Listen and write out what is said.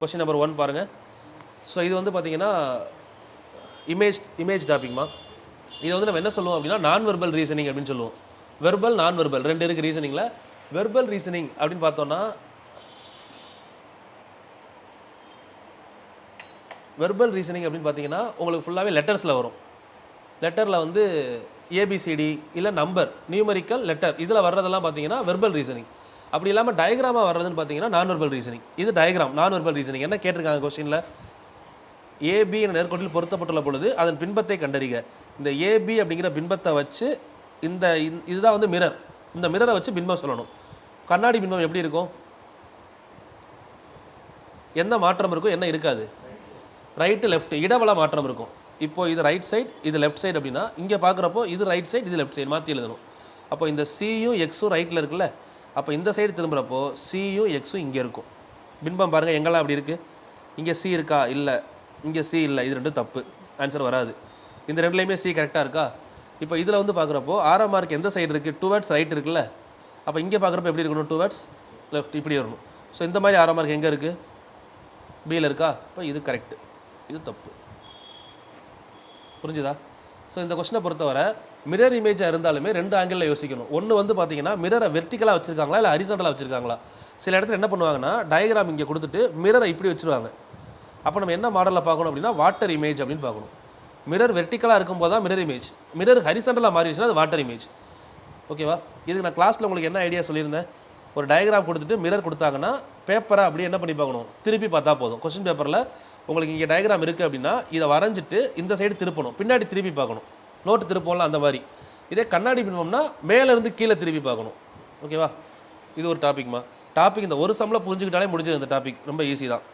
Question number 1 பாருங்கள். So இது வந்து பார்த்தீங்கன்னா இமேஜ் டாபிக்மா. இது வந்து நம்ம என்ன சொல்லுவோம் அப்படின்னா நான் வெர்பல் ரீசனிங் அப்படின்னு சொல்லுவோம். வெர்பல் நான் வெர்பல் ரெண்டு இருக்குது ரீசனிங்கில். வெர்பல் ரீசனிங் அப்படின்னு பார்த்தோன்னா வெர்பல் ரீசனிங் அப்படின்னு பார்த்தீங்கன்னா உங்களுக்கு ஃபுல்லாகவே லெட்டர்ஸில் வரும். லெட்டரில் வந்து ஏபிசிடி இல்லை நம்பர் நியூமரிக்கல் லெட்டர் இதில் வர்றதெல்லாம் பார்த்தீங்கன்னா வெர்பல் ரீசனிங். அப்படி இல்லாமல் டயக்ராமாக வர்றதுன்னு பார்த்தீங்கன்னா நான் வெர்பல் ரீசனிங். இது டயக்ராம் நான் வெர்பல் ரீசனிங். என்ன கேட்டிருக்காங்க கொஸ்டினில்? ஏபி என்ற நேர்கோட்டில் பொருத்தப்பட்டுள்ள பொழுது அதன் பின்பத்தை கண்டறிக. இந்த ஏபி அப்படிங்கிற பின்பத்தை வச்சு இதுதான் வந்து மிரர். இந்த மிரரை வச்சு பின்பம் சொல்லணும். கண்ணாடி பின்பம் எப்படி இருக்கும்? என்ன மாற்றம் இருக்கும், என்ன இருக்காது? ரைட்டு லெஃப்ட் இடவள மாற்றம் இருக்கும். இப்போ இது ரைட் சைடு, இது லெஃப்ட் சைடு அப்படின்னா இங்கே பார்க்குறப்போ இது ரைட் சைடு, இது லெஃப்ட் சைடு மாற்றி எழுதணும். அப்போ இந்த சியும் எக்ஸும் ரைட்டில் இருக்குல்ல, அப்போ இந்த சைடு திரும்புகிறப்போ சியும் எக்ஸும் இங்கே இருக்கும். பின்பம் பாருங்கள் எங்கெல்லாம் அப்படி இருக்குது. இங்கே சி இருக்கா? இல்லை. இங்கே சி இல்லை. இது ரெண்டும் தப்பு, ஆன்சர் வராது. இந்த ரெண்டுலேயுமே சி கரெக்டாக இருக்கா? இப்போ இதில் வந்து பார்க்குறப்போ ஆறாம் மார்க் எந்த சைடு இருக்குது? டுவர்ட்ஸ் ரைட் இருக்குல்ல, அப்போ இங்கே பார்க்குறப்போ எப்படி இருக்கணும்? டுவர்ட்ஸ் லெஃப்ட் இப்படி வரணும். ஸோ இந்த மாதிரி ஆறாம் மார்க் எங்கே இருக்குது? பியில் இருக்கா? இப்போ இது கரெக்டு, இது தப்பு. புரிஞ்சுதா? ஸோ இந்த கொஸ்டினை பொறுத்தவரை மிரர் இமேஜாக இருந்தாலுமே ரெண்டு ஆங்கிளில் யோசிக்கணும். ஒன்று வந்து பார்த்தீங்கன்னா மிரரை வெர்டிக்கலாக வச்சுருக்காங்களா இல்லை ஹரிசாண்டலாக வச்சுருக்காங்களா. சில இடத்துல என்ன பண்ணுவாங்கன்னா டயக்ராம் இங்கே கொடுத்துட்டு மிரரை இப்படி வச்சுருவாங்க. அப்போ நம்ம என்ன மாடலில் பார்க்கணும் அப்படின்னா வாட்டர் இமேஜ் அப்படின்னு பார்க்கணும். மிரர் வெர்டிக்கலாக இருக்கும்போது தான் மிரர் இமேஜ். மிரர் ஹரிசாண்டலாக மாறிடுச்சுன்னா அது வாட்டர் இமேஜ். ஓகேவா? இதுக்கு நான் கிளாஸில் உங்களுக்கு என்ன ஐடியா சொல்லியிருந்தேன்? ஒரு டயக்ராம் கொடுத்துட்டு மிரர் கொடுத்தாங்கன்னா பேப்பரை அப்படியே என்ன பண்ணி பார்க்கணும்? திருப்பி பார்த்தா போதும். கொஸ்டின் பேப்பரில் உங்களுக்கு இங்கே டயக்ராம் இருக்குது அப்படின்னா இதை வரைஞ்சிட்டு இந்த சைடு திருப்பணும், பின்னாடி திருப்பி பார்க்கணும். நோட்டு திருப்போம்ல அந்த மாதிரி. இதே கண்ணாடி பின்பம்னா மேலேருந்து கீழே திருப்பி பார்க்கணும். ஓகேவா? இது ஒரு டாபிக்மா. டாபிக் இந்த ஒரு சம்மில் புரிஞ்சுக்கிட்டாலே முடிஞ்சது. இந்த டாபிக் ரொம்ப ஈஸி தான்.